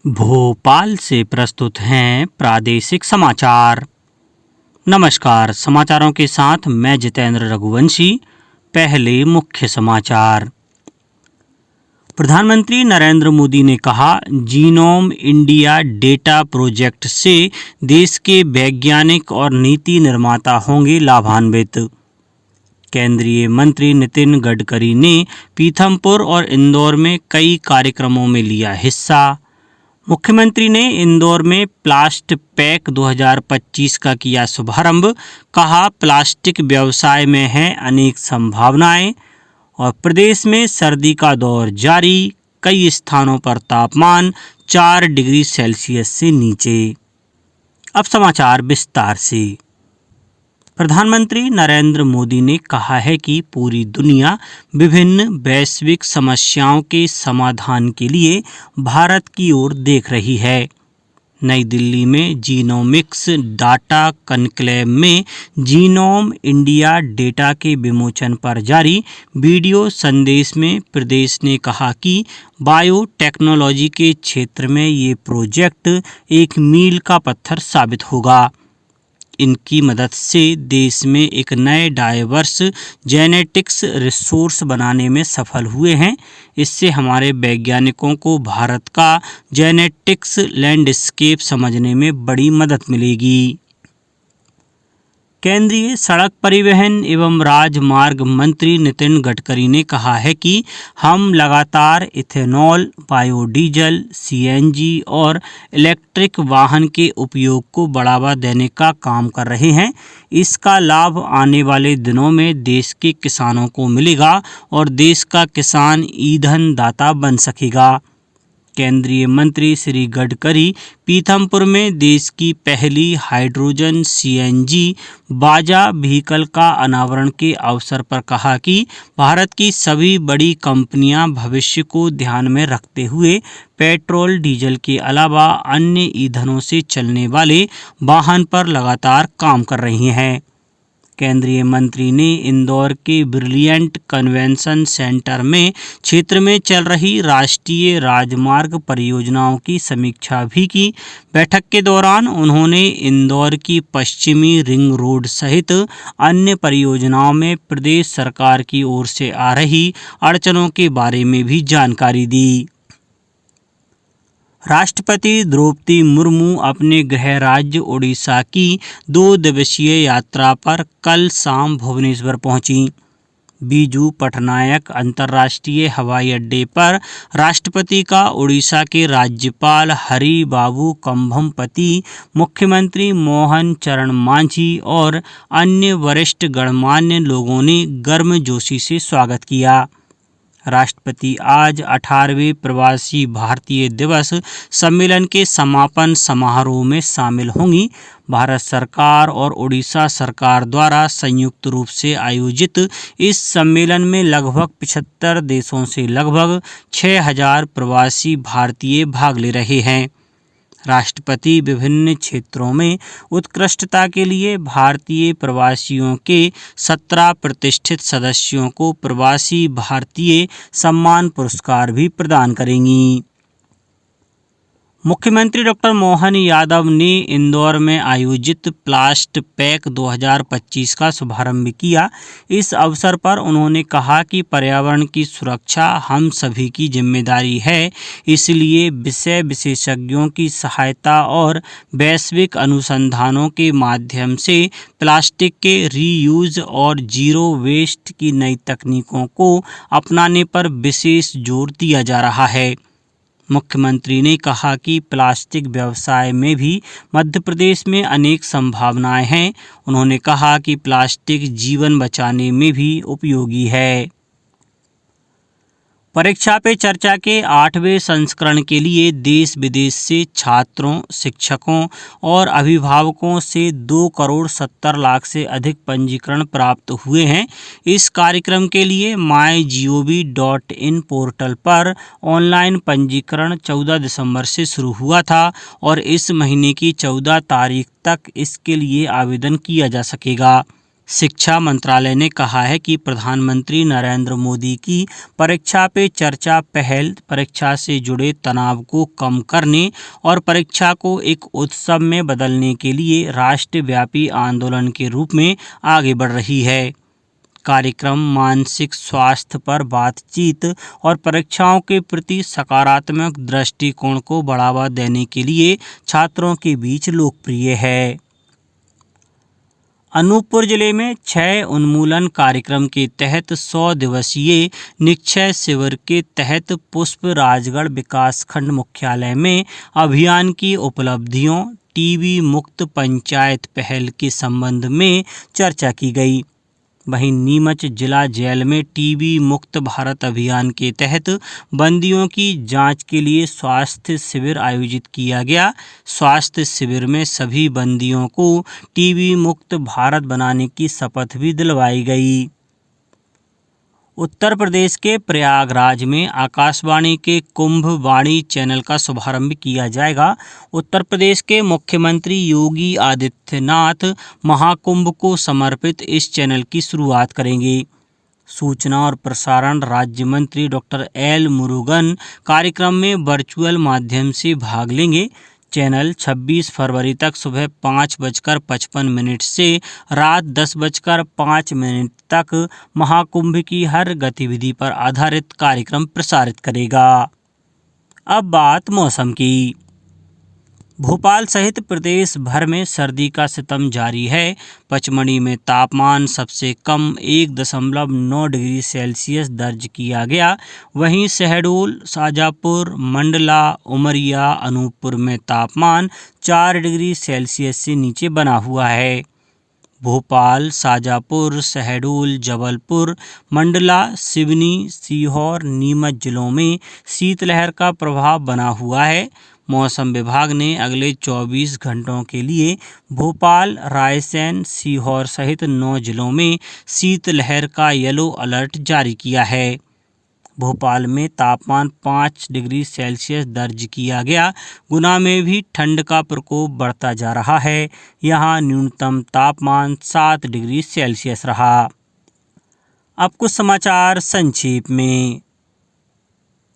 भोपाल से प्रस्तुत हैं प्रादेशिक समाचार। नमस्कार, समाचारों के साथ मैं जितेंद्र रघुवंशी। पहले मुख्य समाचार। प्रधानमंत्री नरेंद्र मोदी ने कहा, जीनोम इंडिया डेटा प्रोजेक्ट से देश के वैज्ञानिक और नीति निर्माता होंगे लाभान्वित। केंद्रीय मंत्री नितिन गडकरी ने पीथमपुर और इंदौर में कई कार्यक्रमों में लिया हिस्सा। मुख्यमंत्री ने इंदौर में प्लास्ट पैक 2025 का किया शुभारंभ। कहा, प्लास्टिक व्यवसाय में हैं अनेक संभावनाएं। और प्रदेश में सर्दी का दौर जारी, कई स्थानों पर तापमान 4 डिग्री सेल्सियस से नीचे। अब समाचार विस्तार से। प्रधानमंत्री नरेंद्र मोदी ने कहा है कि पूरी दुनिया विभिन्न वैश्विक समस्याओं के समाधान के लिए भारत की ओर देख रही है। नई दिल्ली में जीनोमिक्स डाटा कॉन्क्लेव में जीनोम इंडिया डेटा के विमोचन पर जारी वीडियो संदेश में प्रदेश ने कहा कि बायोटेक्नोलॉजी के क्षेत्र में ये प्रोजेक्ट एक मील का पत्थर साबित होगा। इनकी मदद से देश में एक नए डाइवर्स जेनेटिक्स रिसोर्स बनाने में सफल हुए हैं। इससे हमारे वैज्ञानिकों को भारत का जेनेटिक्स लैंडस्केप समझने में बड़ी मदद मिलेगी। केंद्रीय सड़क परिवहन एवं राजमार्ग मंत्री नितिन गडकरी ने कहा है कि हम लगातार इथेनॉल, बायोडीजल, सीएनजी और इलेक्ट्रिक वाहन के उपयोग को बढ़ावा देने का काम कर रहे हैं। इसका लाभ आने वाले दिनों में देश के किसानों को मिलेगा और देश का किसान ईंधन दाता बन सकेगा। केंद्रीय मंत्री श्री गडकरी पीथमपुर में देश की पहली हाइड्रोजन सीएनजी बाजा व्हीकल का अनावरण के अवसर पर कहा कि भारत की सभी बड़ी कंपनियां भविष्य को ध्यान में रखते हुए पेट्रोल, डीजल के अलावा अन्य ईंधनों से चलने वाले वाहन पर लगातार काम कर रही हैं। केंद्रीय मंत्री ने इंदौर के ब्रिलियंट कन्वेंशन सेंटर में क्षेत्र में चल रही राष्ट्रीय राजमार्ग परियोजनाओं की समीक्षा भी की। बैठक के दौरान उन्होंने इंदौर की पश्चिमी रिंग रोड सहित अन्य परियोजनाओं में प्रदेश सरकार की ओर से आ रही अड़चनों के बारे में भी जानकारी दी। राष्ट्रपति द्रौपदी मुर्मू अपने गृह राज्य ओडिशा की 2 दिवसीय यात्रा पर कल शाम भुवनेश्वर पहुंची। बीजू पटनायक अंतर्राष्ट्रीय हवाई अड्डे पर राष्ट्रपति का ओडिशा के राज्यपाल हरि बाबू कंभमपति, मुख्यमंत्री मोहन चरण मांझी और अन्य वरिष्ठ गणमान्य लोगों ने गर्मजोशी से स्वागत किया। राष्ट्रपति आज 18वें प्रवासी भारतीय दिवस सम्मेलन के समापन समारोह में शामिल होंगी। भारत सरकार और ओडिशा सरकार द्वारा संयुक्त रूप से आयोजित इस सम्मेलन में लगभग 75 देशों से लगभग 6000 प्रवासी भारतीय भाग ले रहे हैं। राष्ट्रपति विभिन्न क्षेत्रों में उत्कृष्टता के लिए भारतीय प्रवासियों के 17 प्रतिष्ठित सदस्यों को प्रवासी भारतीय सम्मान पुरस्कार भी प्रदान करेंगी। मुख्यमंत्री डॉक्टर मोहन यादव ने इंदौर में आयोजित प्लास्ट पैक 2025 का शुभारंभ किया। इस अवसर पर उन्होंने कहा कि पर्यावरण की सुरक्षा हम सभी की जिम्मेदारी है, इसलिए विषय विशेषज्ञों की सहायता और वैश्विक अनुसंधानों के माध्यम से प्लास्टिक के रीयूज और जीरो वेस्ट की नई तकनीकों को अपनाने पर विशेष जोर दिया जा रहा है। मुख्यमंत्री ने कहा कि प्लास्टिक व्यवसाय में भी मध्य प्रदेश में अनेक संभावनाएं हैं। उन्होंने कहा कि प्लास्टिक जीवन बचाने में भी उपयोगी है। परीक्षा पे चर्चा के 8वें संस्करण के लिए देश विदेश से छात्रों, शिक्षकों और अभिभावकों से 2,70,00,000 से अधिक पंजीकरण प्राप्त हुए हैं। इस कार्यक्रम के लिए mygov.in पोर्टल पर ऑनलाइन पंजीकरण 14 दिसंबर से शुरू हुआ था और इस महीने की 14 तारीख तक इसके लिए आवेदन किया जा सकेगा। शिक्षा मंत्रालय ने कहा है कि प्रधानमंत्री नरेंद्र मोदी की परीक्षा पे चर्चा पहल परीक्षा से जुड़े तनाव को कम करने और परीक्षा को एक उत्सव में बदलने के लिए राष्ट्रव्यापी आंदोलन के रूप में आगे बढ़ रही है। कार्यक्रम मानसिक स्वास्थ्य पर बातचीत और परीक्षाओं के प्रति सकारात्मक दृष्टिकोण को बढ़ावा देने के लिए छात्रों के बीच लोकप्रिय है। अनूपपुर जिले में क्षय उन्मूलन कार्यक्रम के तहत 100 दिवसीय निक्षय शिविर के तहत पुष्प राजगढ़ विकासखंड मुख्यालय में अभियान की उपलब्धियों, टीबी मुक्त पंचायत पहल के संबंध में चर्चा की गई। वहीं नीमच जिला जेल में टीबी मुक्त भारत अभियान के तहत बंदियों की जांच के लिए स्वास्थ्य शिविर आयोजित किया गया। स्वास्थ्य शिविर में सभी बंदियों को टीबी मुक्त भारत बनाने की शपथ भी दिलवाई गई। उत्तर प्रदेश के प्रयागराज में आकाशवाणी के कुंभ वाणी चैनल का शुभारंभ किया जाएगा। उत्तर प्रदेश के मुख्यमंत्री योगी आदित्यनाथ महाकुंभ को समर्पित इस चैनल की शुरुआत करेंगे। सूचना और प्रसारण राज्य मंत्री डॉक्टर एल मुरुगन कार्यक्रम में वर्चुअल माध्यम से भाग लेंगे। चैनल 26 फरवरी तक सुबह 5:55 से रात 10:05 तक महाकुंभ की हर गतिविधि पर आधारित कार्यक्रम प्रसारित करेगा। अब बात मौसम की। भोपाल सहित प्रदेश भर में सर्दी का सितम जारी है। पचमढ़ी में तापमान सबसे कम 1.9 डिग्री सेल्सियस दर्ज किया गया। वहीं शहडोल, शाजापुर, मंडला, उमरिया, अनूपपुर में तापमान 4 डिग्री सेल्सियस से नीचे बना हुआ है। भोपाल, शाजापुर, शहडोल, जबलपुर, मंडला, सिवनी, सीहोर, नीमच जिलों में शीतलहर का प्रभाव बना हुआ है। मौसम विभाग ने अगले 24 घंटों के लिए भोपाल, रायसेन, सीहोर सहित 9 जिलों में शीतलहर का येलो अलर्ट जारी किया है। भोपाल में तापमान 5 डिग्री सेल्सियस दर्ज किया गया। गुना में भी ठंड का प्रकोप बढ़ता जा रहा है। यहाँ न्यूनतम तापमान 7 डिग्री सेल्सियस रहा। अब कुछ समाचार संक्षेप में।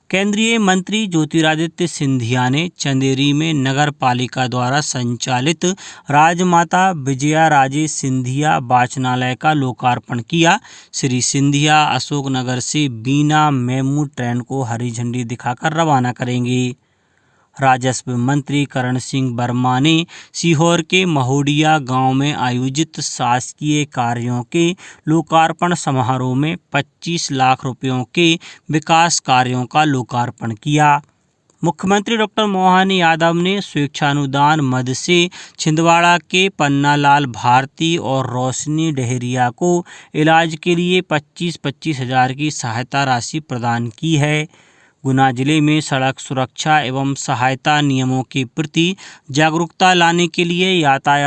केंद्रीय मंत्री ज्योतिरादित्य सिंधिया ने चंदेरी में नगर पालिका द्वारा संचालित राजमाता विजयाराजे सिंधिया वाचनालय का लोकार्पण किया। श्री सिंधिया अशोकनगर से बीना मेमू ट्रेन को हरी झंडी दिखाकर रवाना करेंगे। राजस्व मंत्री करण सिंह वर्मा ने सीहोर के महोडिया गांव में आयोजित शासकीय कार्यों के लोकार्पण समारोह में 25 लाख रुपयों के विकास कार्यों का लोकार्पण किया। मुख्यमंत्री डॉक्टर मोहन यादव ने स्वेच्छानुदान मद से छिंदवाड़ा के पन्नालाल भारती और रोशनी डहेरिया को इलाज के लिए 25-25 हज़ार की सहायता राशि प्रदान की है। गुना जिले में सड़क सुरक्षा एवं सहायता नियमों के प्रति जागरूकता लाने के लिए यातायात